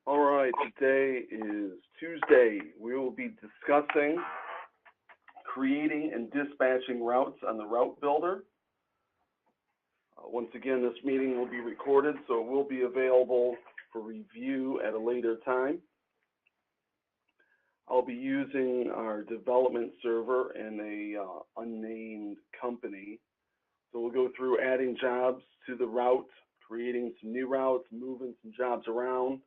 All right, today is Tuesday. We will be discussing creating and dispatching routes on the Route Builder. Once again, this meeting will be recorded, so it will be available for review at a later time. I'll be using our development server and a unnamed company. So we'll go through adding jobs to the route, creating some new routes, moving some jobs around,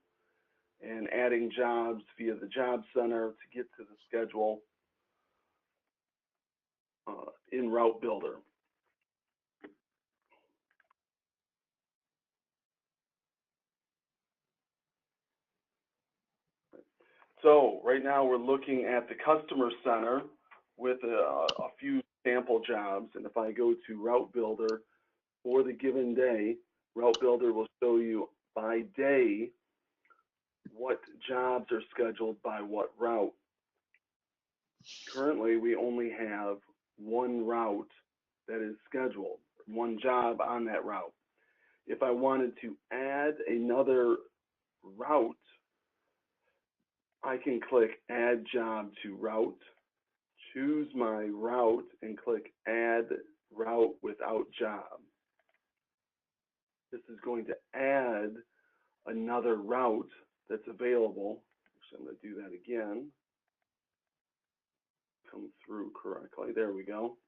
and adding jobs via the job center to get to the schedule in Route Builder. So right now we're looking at the customer center with a few sample jobs, and if I go to Route Builder for the given day, Route Builder will show you by day what jobs are scheduled by what route. Currently, we only have one route that is scheduled, one job on that route. If I wanted to add another route, I can click Add Job to Route, choose my route, and click Add Route Without Job. This is going to add another route that's available. Actually, I'm going to do that again. Come through correctly. There we go.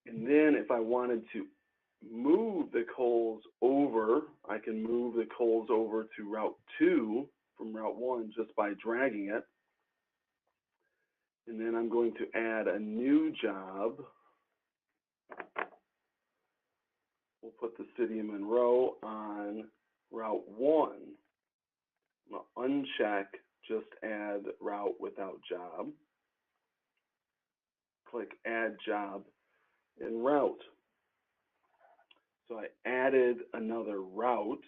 And then if I wanted to move the coals over, I can move the coals over to Route 2 from Route 1 just by dragging it. And then I'm going to add a new job. We'll put the City of Monroe on Route 1. I'm going to uncheck just add route without job. Click Add Job and Route. So I added another route,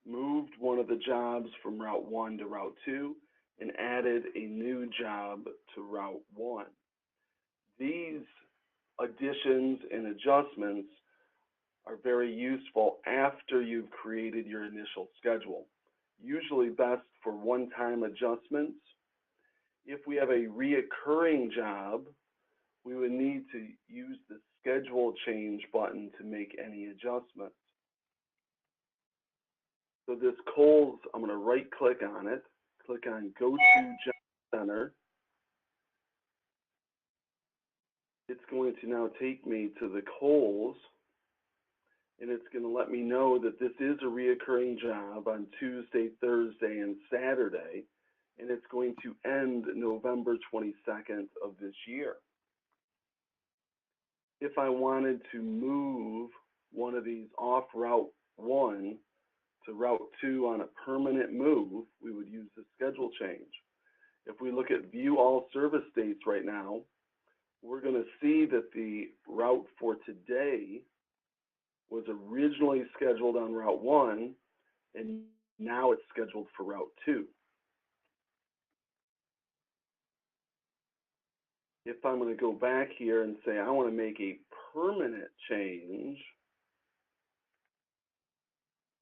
moved one of the jobs from Route 1 to Route 2, and added a new job to Route 1. These additions and adjustments are very useful after you've created your initial schedule. Usually best for one-time adjustments. If we have a reoccurring job, we would need to use the Schedule Change button to make any adjustments. So this Coles, I'm going to right-click on it, click on Go to Job Center. It's going to now take me to the Coles, and it's going to let me know that this is a reoccurring job on Tuesday, Thursday, and Saturday, and it's going to end November 22nd of this year. If I wanted to move one of these off Route 1 to Route 2 on a permanent move, we would use the schedule change. If we look at View All Service Dates right now, we're going to see that the route for today was originally scheduled on Route 1, and now it's scheduled for Route 2. If I'm going to go back here and say I want to make a permanent change,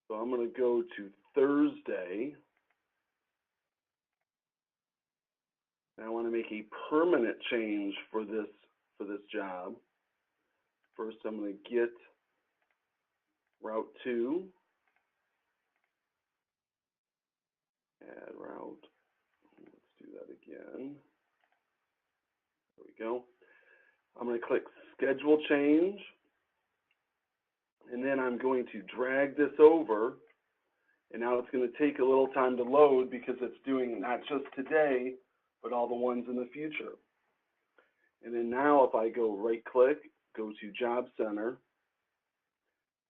so I'm going to go to Thursday, and I want to make a permanent change for this job. First, I'm going to get Route 2, add route, let's do that again. There we go. I'm going to click Schedule Change, and then I'm going to drag this over, and now it's going to take a little time to load because it's doing not just today, but all the ones in the future. And then now if I go right-click, go to Job Center,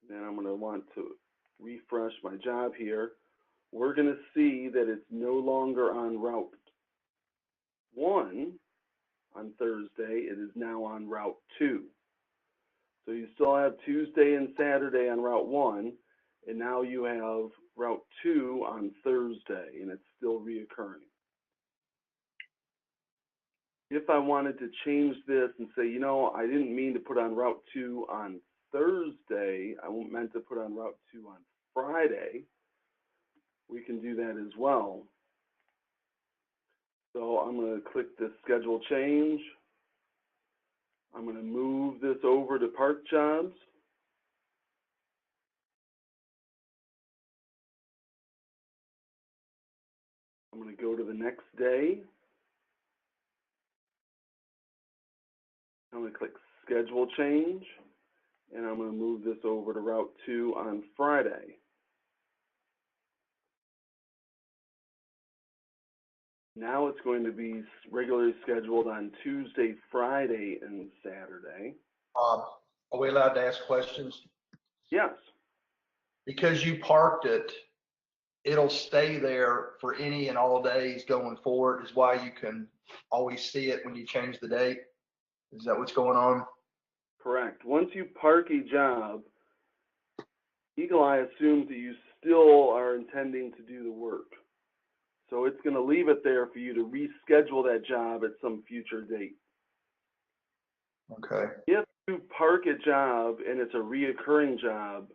then I'm going to want to refresh my job here. We're going to see that it's no longer on Route 1 on Thursday. It is now on Route 2. So you still have Tuesday and Saturday on Route 1, and now you have Route 2 on Thursday, and it's still reoccurring. If I wanted to change this and say, you know, I didn't mean to put on Route 2 on Thursday, I meant to put on Route 2 on Friday, we can do that as well. So I'm going to click this schedule change. I'm going to move this over to park jobs. I'm going to go to the next day. I'm going to click schedule change, and I'm going to move this over to Route 2 on Friday. Now it's going to be regularly scheduled on Tuesday, Friday, and Saturday. Are we allowed to ask questions? Yes. Because you parked it, it'll stay there for any and all days going forward, is why you can always see it when you change the date? Is that what's going on? Correct. Once you park a job, Eagle Eye assumes that you still are intending to do the work. So it's going to leave it there for you to reschedule that job at some future date. Okay. If you park a job and it's a reoccurring job,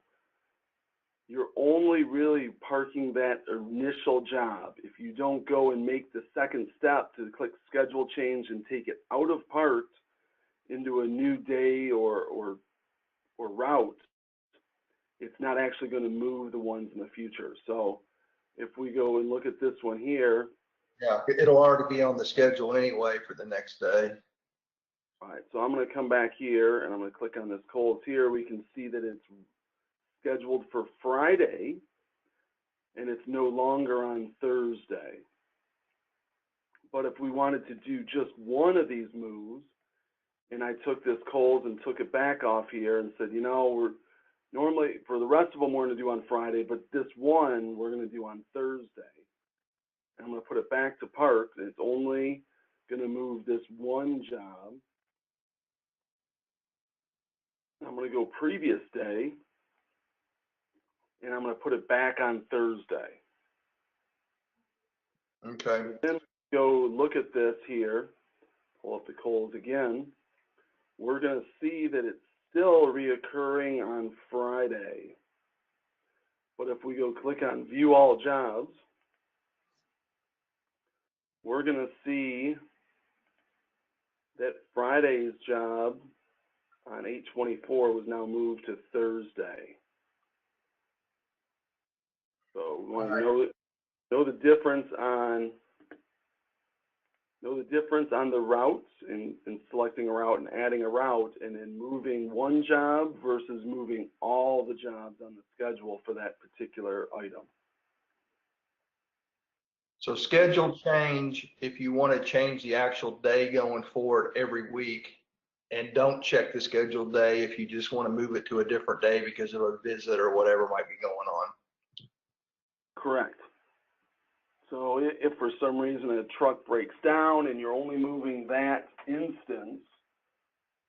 you're only really parking that initial job. If you don't go and make the second step to click schedule change and take it out of parked into a new day or route, it's not actually going to move the ones in the future. So if we go and look at this one here. Yeah, it'll already be on the schedule anyway for the next day. All right, so I'm going to come back here and I'm going to click on this Kohl's here. We can see that it's scheduled for Friday and it's no longer on Thursday. But if we wanted to do just one of these moves, and I took this Kohl's and took it back off here and said, you know, we're normally, for the rest of them, we're going to do on Friday, but this one we're going to do on Thursday. And I'm going to put it back to parked, and it's only going to move this one job. I'm going to go previous day, and I'm going to put it back on Thursday. Okay. Then go look at this here, pull up the Kohl's again. We're going to see that it's still reoccurring on Friday. But if we go click on View All Jobs, we're going to see that Friday's job on 8/24 was now moved to Thursday. So we want to know the difference on the routes and selecting a route and adding a route, and then moving one job versus moving all the jobs on the schedule for that particular item. So schedule change, if you want to change the actual day going forward every week, and don't check the scheduled day if you just want to move it to a different day because of a visit or whatever might be going on. Correct. So if for some reason a truck breaks down and you're only moving that instance,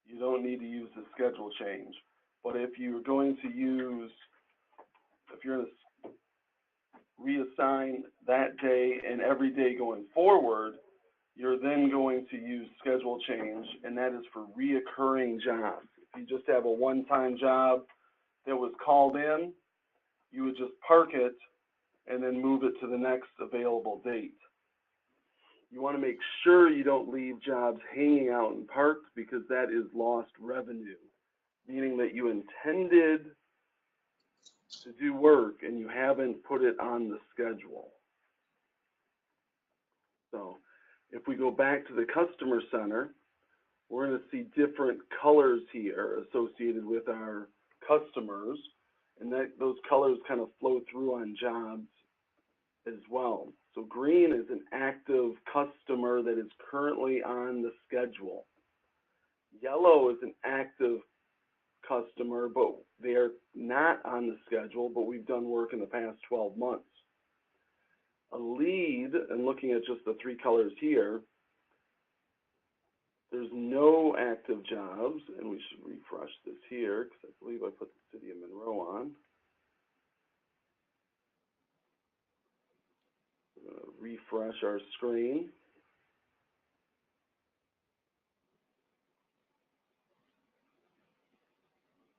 you don't need to use the schedule change. But if you're going to reassign that day and every day going forward, you're then going to use schedule change, and that is for reoccurring jobs. If you just have a one-time job that was called in, you would just park it and then move it to the next available date. You want to make sure you don't leave jobs hanging out and parked, because that is lost revenue, meaning that you intended to do work and you haven't put it on the schedule. So if we go back to the customer center, we're going to see different colors here associated with our customers, and those colors kind of flow through on jobs as well. So green is an active customer that is currently on the schedule. Yellow is an active customer, but they are not on the schedule, but we've done work in the past 12 months. A lead, and looking at just the three colors here, there's no active jobs, and we should refresh this here because I believe I put the City of Monroe on. We're going to refresh our screen.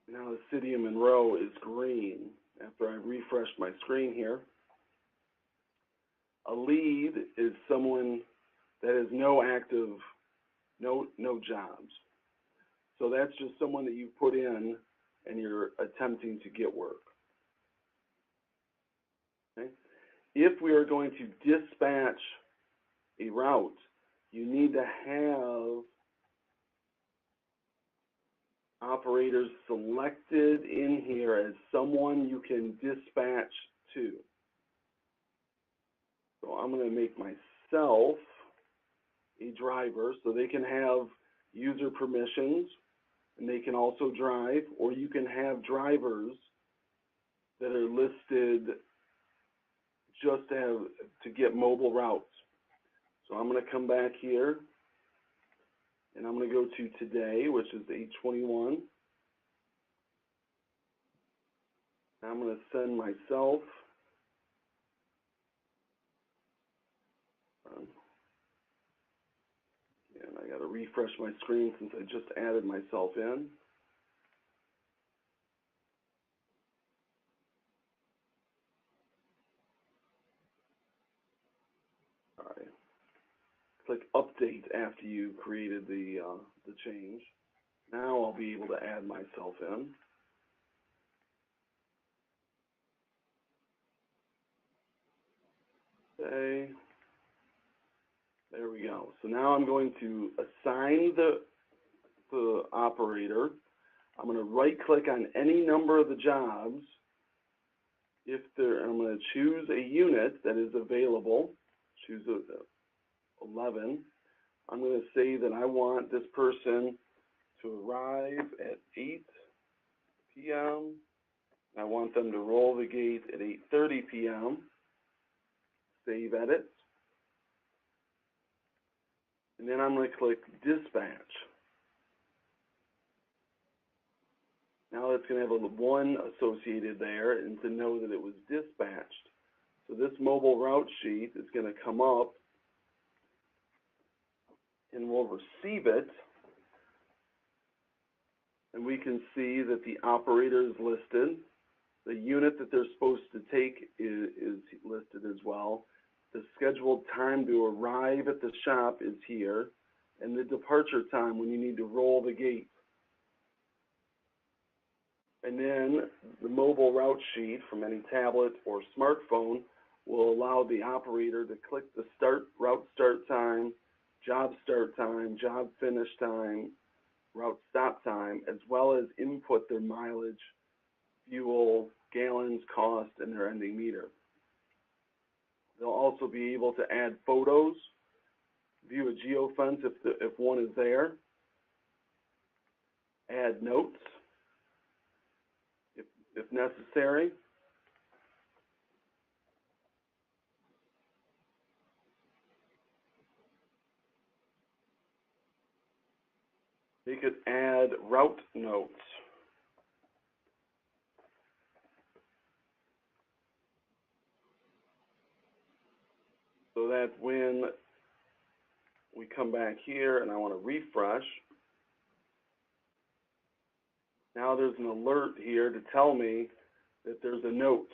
Now the City of Monroe is green after I refreshed my screen here. A lead is someone that has no active, no jobs. So that's just someone that you put in and you're attempting to get work. Okay? If we are going to dispatch a route, you need to have operators selected in here as someone you can dispatch to. So I'm going to make myself a driver so they can have user permissions and they can also drive, or you can have drivers that are listed just to get mobile routes. So I'm going to come back here and I'm going to go to today, which is 8/21. I'm going to send myself and I got to refresh my screen since I just added myself in. All right. Click update after you created the change. Now I'll be able to add myself in. Okay. There we go. So now I'm going to assign the operator. I'm going to right click on any number of the jobs. I'm going to choose a unit that is available. Choose 11. I'm going to say that I want this person to arrive at 8 p.m. I want them to roll the gate at 8:30 p.m. Save edits. And then I'm going to click dispatch. Now it's going to have a 1 associated there and to know that it was dispatched. So this mobile route sheet is going to come up and we'll receive it. And we can see that the operator is listed. The unit that they're supposed to take is listed as well. The scheduled time to arrive at the shop is here. And the departure time when you need to roll the gate. And then the mobile route sheet from any tablet or smartphone will allow the operator to click the route start time, job start time, job finish time, route stop time, as well as input their mileage, fuel, gallons, cost, and their ending meter. They'll also be able to add photos, view a geofence if one is there, add notes if necessary. They could add route notes. So that when we come back here and I want to refresh, now there's an alert here to tell me that there's a note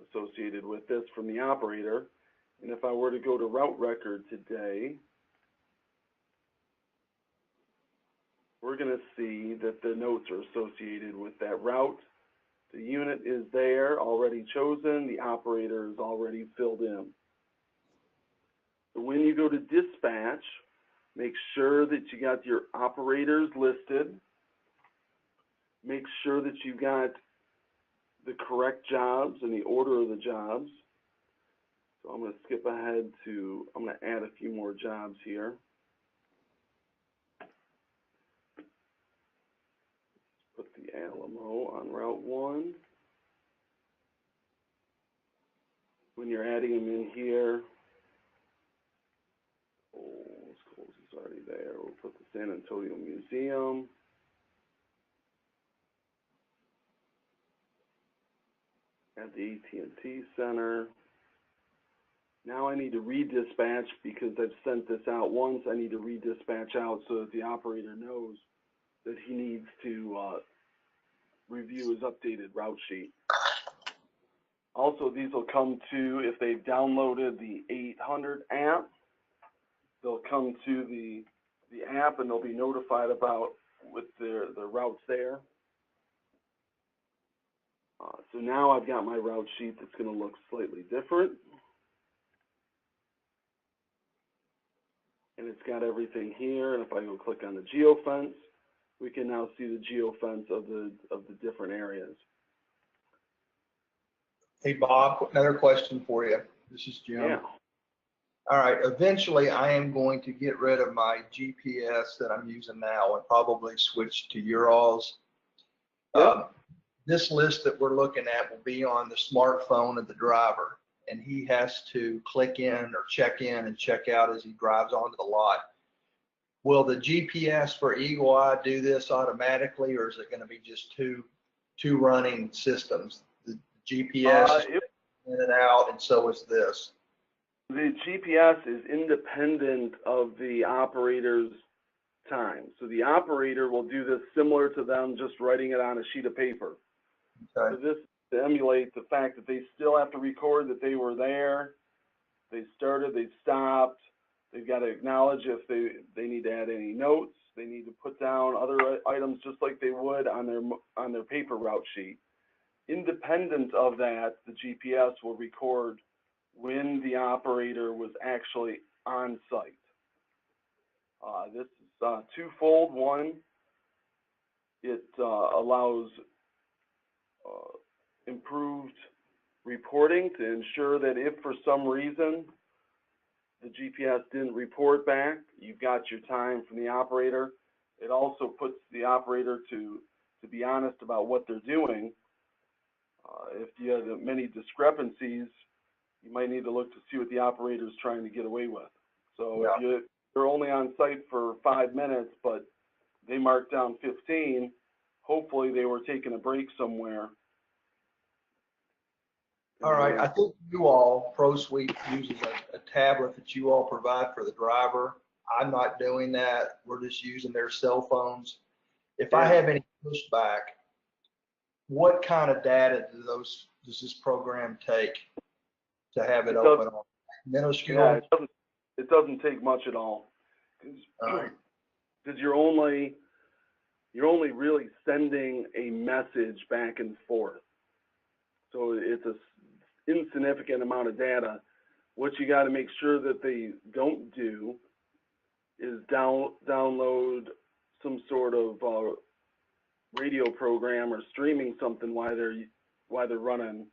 associated with this from the operator. And if I were to go to route record today, we're going to see that the notes are associated with that route. The unit is there, already chosen. The operator is already filled in. So when you go to dispatch, make sure that you got your operators listed. Make sure that you got the correct jobs and the order of the jobs. So I'm going to skip ahead to, I'm going to add a few more jobs here. Put the Alamo on Route 1. When you're adding them in here, schools is already there. We'll put the San Antonio Museum. At the AT&T Center. Now I need to redispatch because I've sent this out once. I need to redispatch out so that the operator knows that he needs to review his updated route sheet. Also, these will come to, if they've downloaded the 800 app, they'll come to the app and they'll be notified about with their routes there. So now I've got my route sheet that's going to look slightly different. And it's got everything here. And if I go click on the geofence, we can now see the geofence of the different areas. Hey, Bob, another question for you. This is Jim. Yeah. All right, eventually I am going to get rid of my GPS that I'm using now and probably switch to your all's. Yep. This list that we're looking at will be on the smartphone of the driver, and he has to click in or check in and check out as he drives onto the lot. Will the GPS for Eagle Eye do this automatically, or is it going to be just two running systems? The GPS is in and out, and so is this. The GPS is independent of the operator's time. So the operator will do this similar to them just writing it on a sheet of paper. Okay. So this to emulate the fact that they still have to record that they were there, they started, they stopped, they've got to acknowledge if they need to add any notes, they need to put down other items just like they would on their paper route sheet. Independent of that, the GPS will record when the operator was actually on site. This is twofold. One, it allows improved reporting to ensure that if for some reason the GPS didn't report back, you've got your time from the operator. It also puts the operator to be honest about what they're doing. If you have many discrepancies, you might need to look to see what the operator is trying to get away with. So Yeah. if you're only on site for 5 minutes, but they marked down 15, hopefully they were taking a break somewhere. All right, I think you all, ProSuite uses a tablet that you all provide for the driver. I'm not doing that. We're just using their cell phones. If I have any pushback, what kind of data does this program take to have it open on? Minuscule? Yeah, it doesn't take much at all. Because you're only really sending a message back and forth. So it's an insignificant amount of data. What you got to make sure that they don't do is download some sort of radio program or streaming something while they're running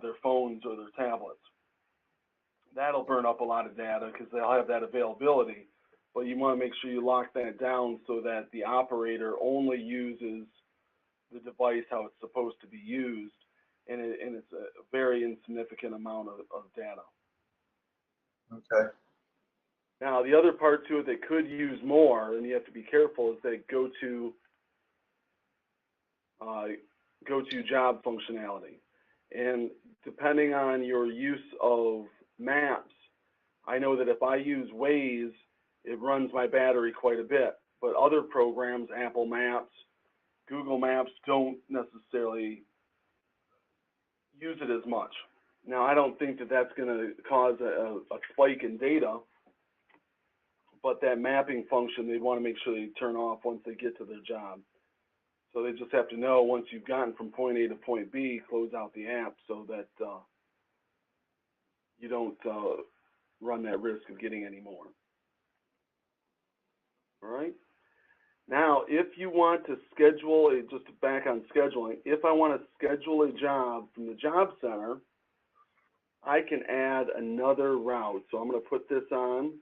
their phones or their tablets. That'll burn up a lot of data because they'll have that availability. But you want to make sure you lock that down so that the operator only uses the device how it's supposed to be used, and it's a very insignificant amount of data. Okay. Now, the other part to it that could use more, and you have to be careful, is that go to job functionality. And depending on your use of maps, I know that if I use Waze, it runs my battery quite a bit. But other programs, Apple Maps, Google Maps, don't necessarily use it as much. Now, I don't think that that's going to cause a spike in data, but that mapping function, they want to make sure they turn off once they get to their job. So they just have to know once you've gotten from point A to point B, close out the app so that you don't run that risk of getting any more. All right. Now, if you want to schedule, just back on scheduling, if I want to schedule a job from the job center, I can add another route. So I'm going to put this on.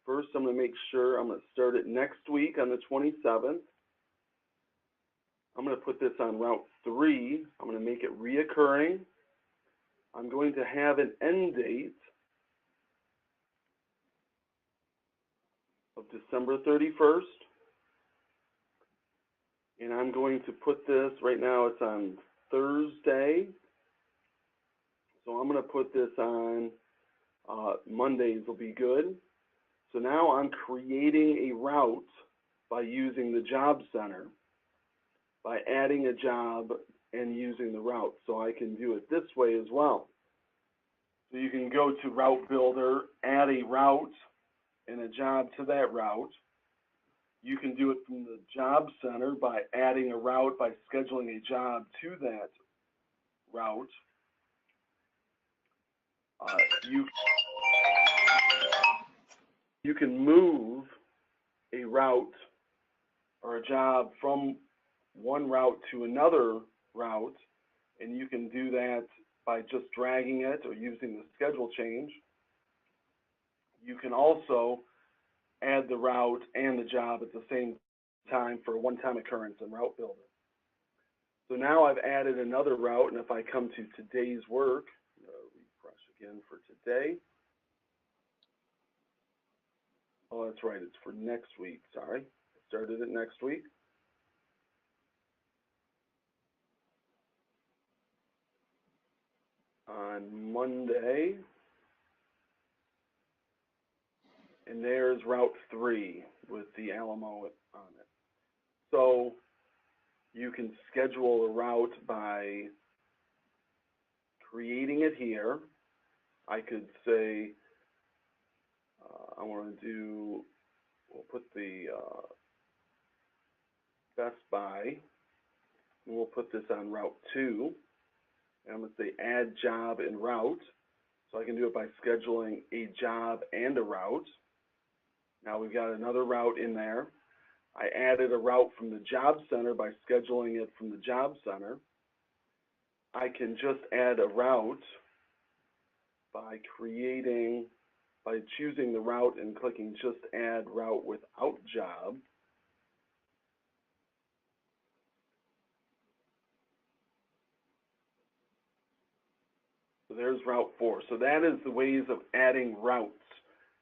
First, I'm going to make sure I'm going to start it next week on the 27th. I'm going to put this on Route 3. I'm going to make it reoccurring. I'm going to have an end date of December 31st. And I'm going to put this, right now it's on Thursday. So I'm going to put this on Mondays will be good. So now I'm creating a route by using the job center. by adding a job and using the route. So I can do it this way as well. So you can go to Route Builder, add a route and a job to that route. You can do it from the Job Center by adding a route by scheduling a job to that route. You can move a route or a job from one route to another route, and you can do that by just dragging it or using the schedule change. You can also add the route and the job at the same time for a one-time occurrence in Route Builder. So now I've added another route, and if I come to today's work, refresh again for today. Oh, that's right, it's for next week, sorry. I started it next week. On Monday, and there's Route 3 with the Alamo on it. So you can schedule a route by creating it here. I could say, I want to do, we'll put the Best Buy, and we'll put this on Route 2. And I'm going to say add job and route. So I can do it by scheduling a job and a route. Now we've got another route in there. I added a route from the Job Center by scheduling it from the Job Center. I can just add a route by choosing the route and clicking just add route without job. So there's Route 4. So that is the ways of adding routes.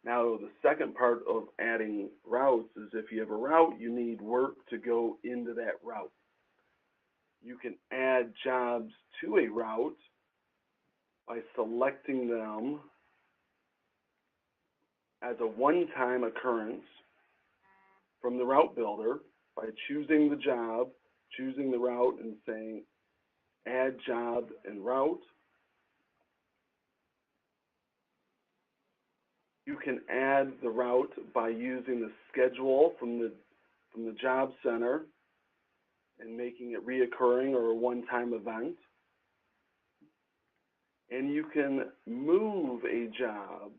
Now the second part of adding routes is if you have a route, you need work to go into that route. You can add jobs to a route by selecting them as a one-time occurrence from the Route Builder by choosing the job, choosing the route, and saying add job and route. You can add the route by using the schedule from the Job Center and making it reoccurring or a one-time event. And you can move a job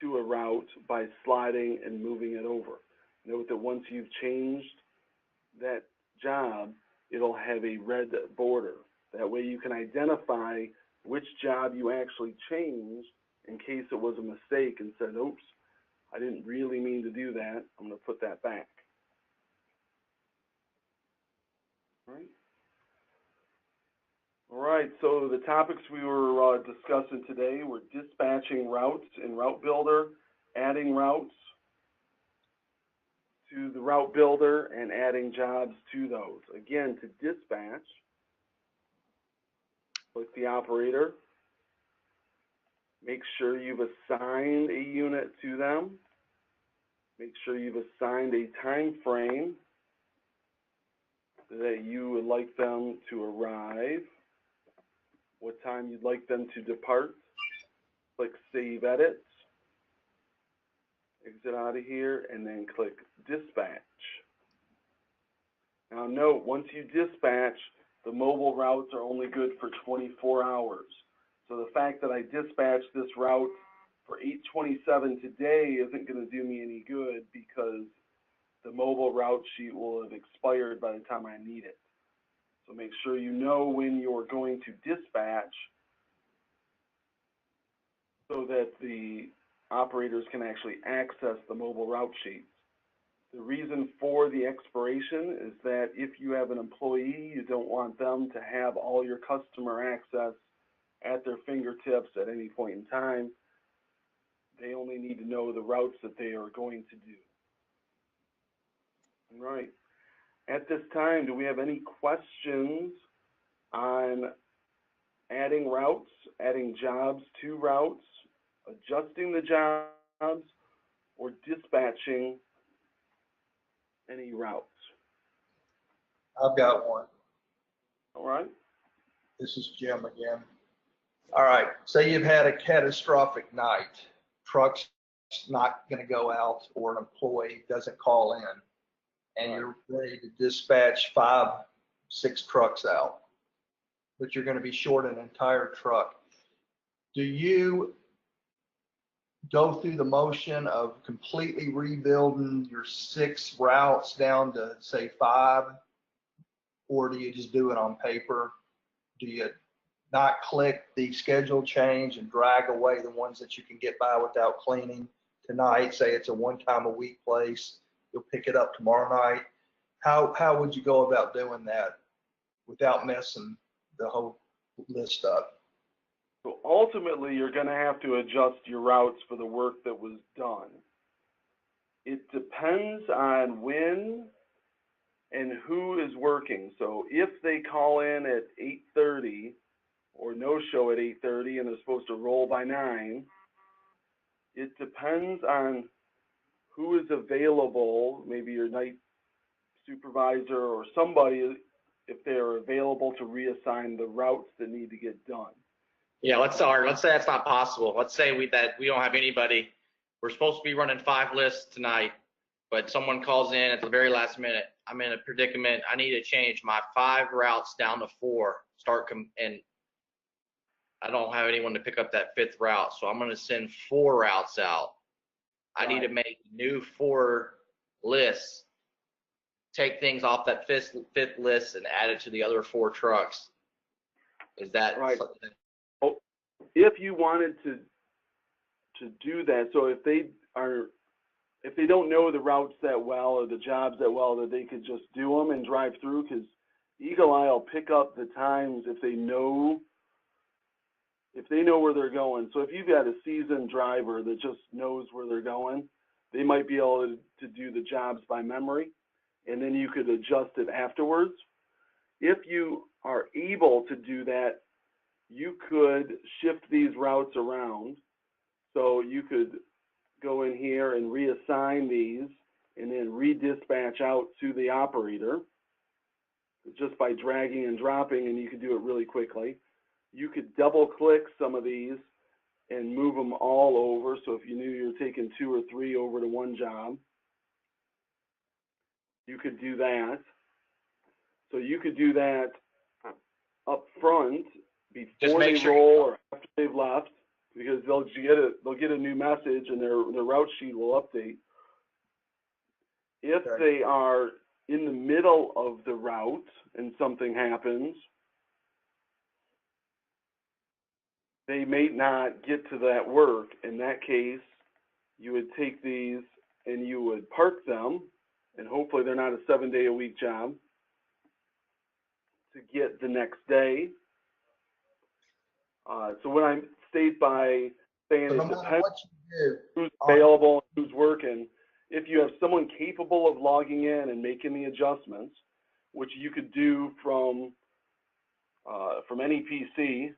to a route by sliding and moving it over. Note that once you've changed that job, it'll have a red border. That way you can identify which job you actually changed in case it was a mistake and said, oops, I didn't really mean to do that. I'm going to put that back. All right, so the topics we were discussing today were dispatching routes in Route Builder, adding routes to the Route Builder, and adding jobs to those. Again, to dispatch, click the operator. Make sure you've assigned a unit to them. Make sure you've assigned a time frame that you would like them to arrive, what time you'd like them to depart. Click Save Edits, exit out of here, and then click Dispatch. Now note, once you dispatch, the mobile routes are only good for 24 hours. So the fact that I dispatched this route for 8:27 today isn't going to do me any good because the mobile route sheet will have expired by the time I need it. So make sure you know when you're going to dispatch so that the operators can actually access the mobile route sheets. The reason for the expiration is that if you have an employee, you don't want them to have all your customer access at their fingertips at any point in time. They only need to know the routes that they are going to do. All right. At this time, do we have any questions on adding routes, adding jobs to routes, adjusting the jobs, or dispatching any routes? I've got one. All right. This is Jim again. All right. Say you've had a catastrophic night. Truck's not going to go out, or an employee doesn't call in, and you're ready to dispatch 5, 6 trucks out, but you're going to be short an entire truck. Do you go through the motion of completely rebuilding your 6 routes down to, say, 5, or do you just do it on paper? Do you not click the schedule change and drag away the ones that you can get by without cleaning tonight? Say it's a 1 time a week place, you'll pick it up tomorrow night. How would you go about doing that without messing the whole list up? So ultimately, you're going to have to adjust your routes for the work that was done. It depends on when and who is working. So if they call in at 8:30 or no show at 8:30 and they're supposed to roll by 9, it depends on who is available, maybe your night supervisor or somebody, if they're available to reassign the routes that need to get done. Yeah, let's say that's not possible. Let's say we don't have anybody. We're supposed to be running 5 lists tonight, but someone calls in at the very last minute. I'm in a predicament. I need to change my 5 routes down to 4. And I don't have anyone to pick up that 5th route, so I'm going to send 4 routes out. I need to make new 4 lists, take things off that 5th list and add it to the other 4 trucks. Is that right? Something? If you wanted to do that, so if they don't know the routes that well or the jobs that well, that they could just do them and drive through, because Eagle Eye will pick up the times if they know where they're going. So if you've got a seasoned driver that just knows where they're going, they might be able to do the jobs by memory, and then you could adjust it afterwards. If you are able to do that, you could shift these routes around. So you could go in here and reassign these and then redispatch out to the operator just by dragging and dropping, and you could do it really quickly. You could double click some of these and move them all over. So if you knew you were taking 2 or 3 over to one job, you could do that. So you could do that up front before they roll or after they've left, because they'll get a new message and their route sheet will update. If they are in the middle of the route and something happens, they may not get to that work. In that case, you would take these and you would park them, and hopefully they're not a 7-day-a-week job, to get the next day. So when I state by saying it depends who's available and who's working, if you have someone capable of logging in and making the adjustments, which you could do from any PC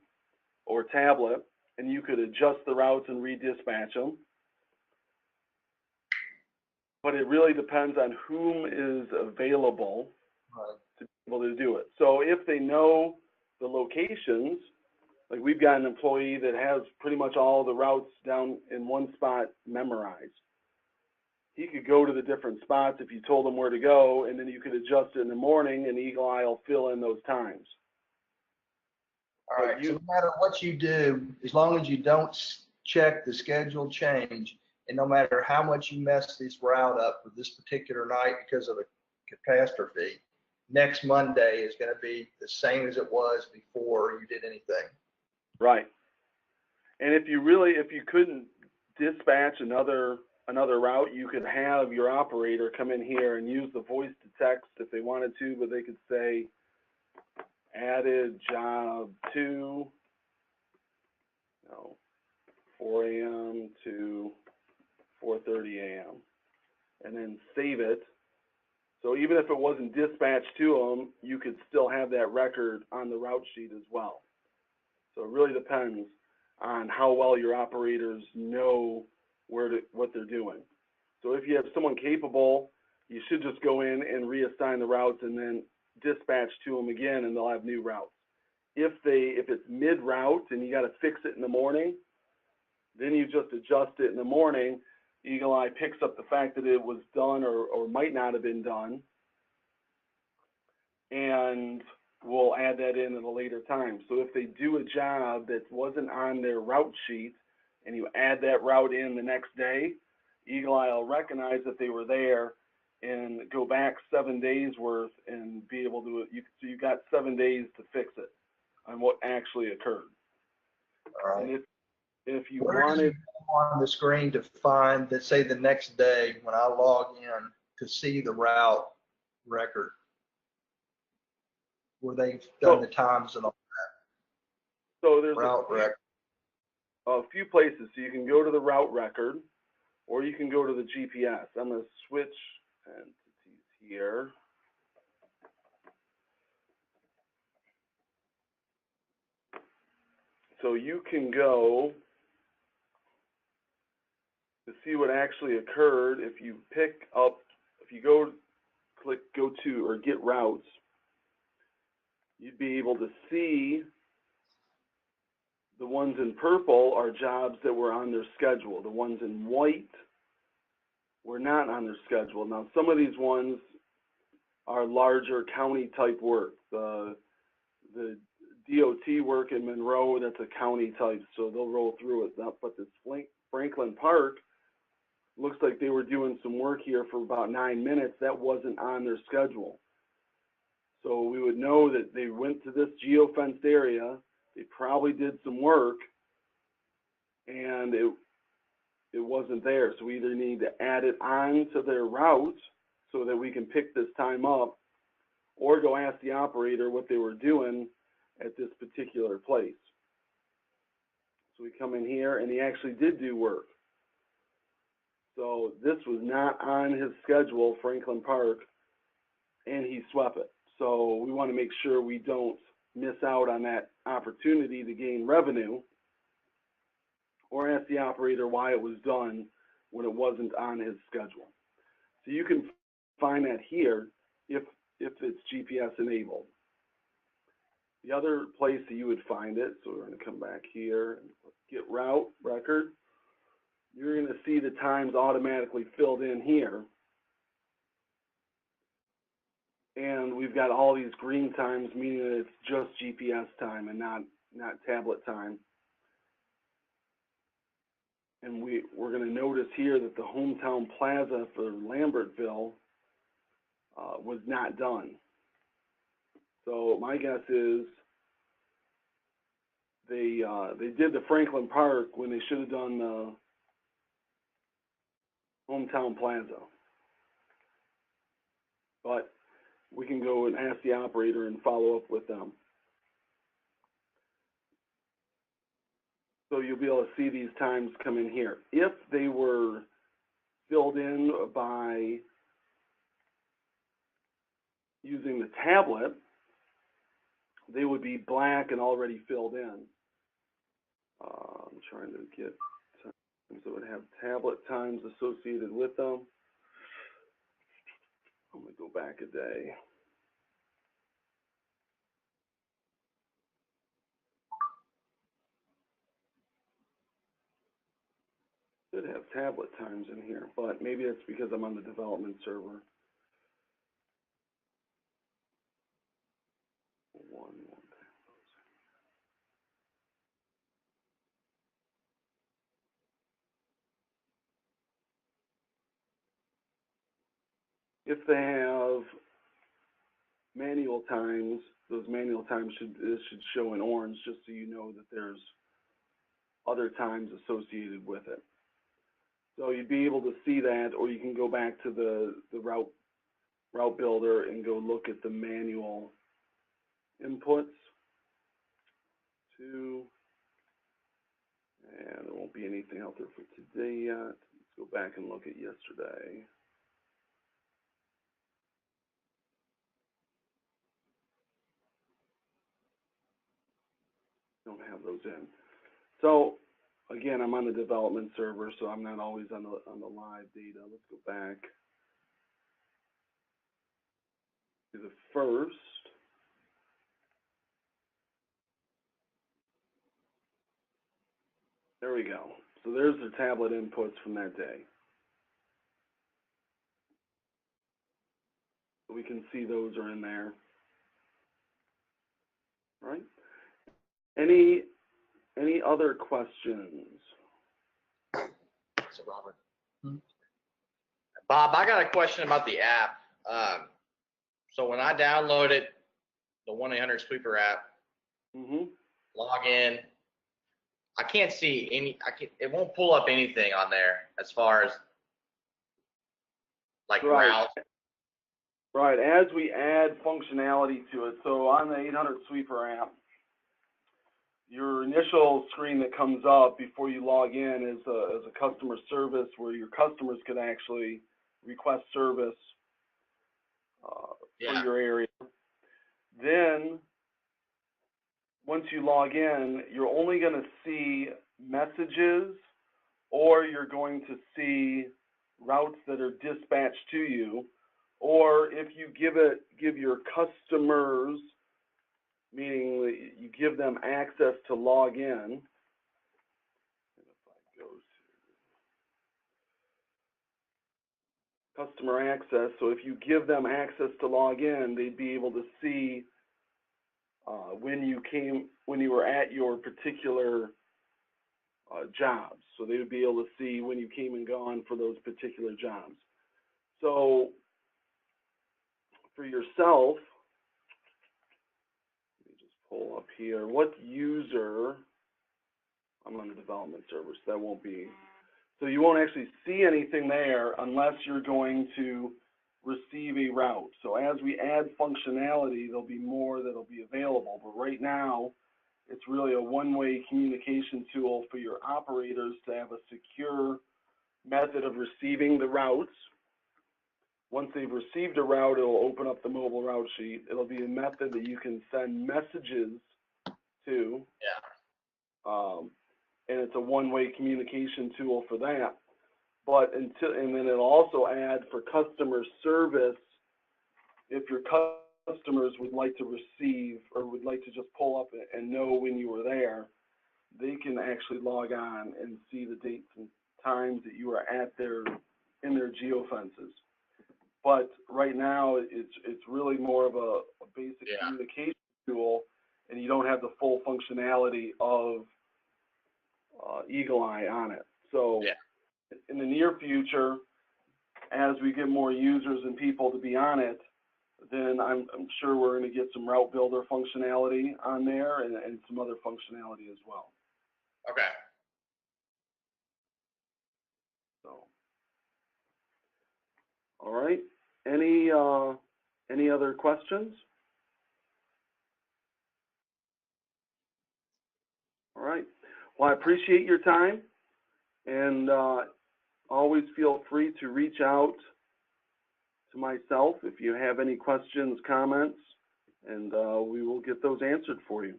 or tablet, and you could adjust the routes and redispatch them. But it really depends on whom is available to be able to do it. So if they know the locations, like we've got an employee that has pretty much all the routes down in one spot memorized. He could go to the different spots if you told him where to go, and then you could adjust it in the morning, and Eagle Eye will fill in those times. All right, so no matter what you do, as long as you don't check the schedule change, and no matter how much you mess this route up for this particular night because of a catastrophe, next Monday is going to be the same as it was before you did anything. Right. And if you couldn't dispatch another route, you could have your operator come in here and use the voice to text if they wanted to, but they could say, added job 2, 4 a.m. to 4:30 a.m. and then save it. So even if it wasn't dispatched to them, you could still have that record on the route sheet as well. So it really depends on how well your operators know what they're doing. So if you have someone capable, you should just go in and reassign the routes and then dispatch to them again, and they'll have new routes. If it's mid-route and you got to fix it in the morning, then you just adjust it in the morning. Eagle Eye picks up the fact that it was done or might not have been done, and we'll add that in at a later time. So if they do a job that wasn't on their route sheet and you add that route in the next day, Eagle Eye will recognize that they were there and go back 7 days worth and be able to, so you got 7 days to fix it on what actually occurred. All right. And if you Where does wanted it go on the screen to find that, say, the next day when I log in to see the route record where they've done the times and all so there's route record? a few places. So you can go to the route record, or you can go to the GPS. I'm going to switch entities here. So you can go to see what actually occurred. If you click go to or get routes, you'd be able to see the ones in purple are jobs that were on their schedule. The ones in white were not on their schedule. Now, some of these ones are larger county type work. The DOT work in Monroe, that's a county type, so they'll roll through it. But this Franklin Park, looks like they were doing some work here for about 9 minutes. That wasn't on their schedule. So we would know that they went to this geofenced area, they probably did some work, and it wasn't there. So we either need to add it on to their route so that we can pick this time up, or go ask the operator what they were doing at this particular place. So we come in here, and he actually did do work. So this was not on his schedule, Franklin Park, and he swept it. So we want to make sure we don't miss out on that opportunity to gain revenue, or ask the operator why it was done when it wasn't on his schedule. So you can find that here if it's GPS enabled. The other place that you would find it, so we're going to come back here and get route record. You're going to see the times automatically filled in here. And we've got all these green times, meaning that it's just GPS time and not tablet time. And we're going to notice here that the hometown plaza for Lambertville was not done. So my guess is they did the Franklin Park when they should have done the hometown plaza. But we can go and ask the operator and follow up with them. So you'll be able to see these times come in here. If they were filled in by using the tablet, they would be black and already filled in. I'm trying to get times that would have tablet times associated with them. I'm going to go back a day. Should have tablet times in here, but maybe it's because I'm on the development server. If they have manual times, those manual times should show in orange, just so you know that there's other times associated with it. So you'd be able to see that, or you can go back to the route builder and go look at the manual inputs. And there won't be anything out there for today yet. Let's go back and look at yesterday. Don't have those in. So again, I'm on the development server, so I'm not always on the live data. Let's go back to the first. we go. So there's the tablet inputs from that day. We can see those are in there. All right. Any other questions? So Robert. Bob, I got a question about the app. So when I downloaded the 1-800-SWEEPER app, log in, I can't see it won't pull up anything on there as far as like routes. Right, as we add functionality to it, so on the 800-SWEEPER app, your initial screen that comes up before you log in is a customer service where your customers could actually request service for your area. Then, once you log in, you're only going to see messages, or you're going to see routes that are dispatched to you, or if you give your customers, meaning you give them access to log in. If I go to customer access, so if you give them access to log in, they'd be able to see when you were at your particular jobs. So they would be able to see when you came and gone for those particular jobs. So for yourself, let me just pull up here. What user? I'm on the development server, so that won't be. So you won't actually see anything there unless you're going to receive a route. So as we add functionality, there'll be more that'll be available. But right now, it's really a one-way communication tool for your operators to have a secure method of receiving the routes. Once they've received a route, it'll open up the mobile route sheet. It'll be a method that you can send messages to. And it's a one-way communication tool for that. And then it'll also add for customer service, if your customers would like to receive or would like to just pull up and know when you were there, they can actually log on and see the dates and times that you are in their geofences. But right now, it's really more of a basic communication tool, and you don't have the full functionality of Eagle Eye on it. So in the near future, as we get more users and people to be on it, then I'm sure we're going to get some route builder functionality on there and some other functionality as well. Okay. So, all right. Any other questions? All right. Well, I appreciate your time, and always feel free to reach out to myself if you have any questions, comments, and we will get those answered for you.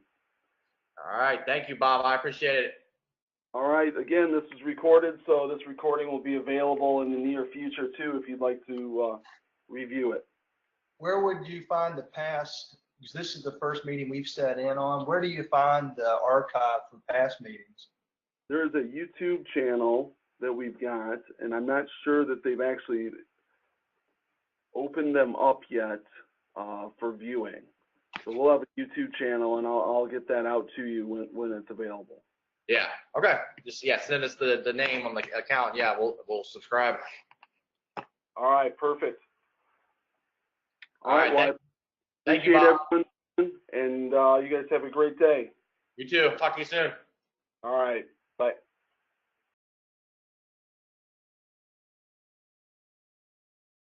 All right. Thank you, Bob. I appreciate it. All right. Again, this is recorded, so this recording will be available in the near future, too, if you'd like to review it. Where would you find the past, because this is the first meeting we've sat in on, where do you find the archive from past meetings? There's a YouTube channel that we've got, and I'm not sure that they've actually opened them up yet for viewing. So we'll have a YouTube channel, and I'll get that out to you when it's available. Yeah. Okay. Just send us the name on the account. Yeah, we'll subscribe. All right. Perfect. All right. Well, thank you, Bob. Everyone, and you guys have a great day. You too. Talk to you soon. All right.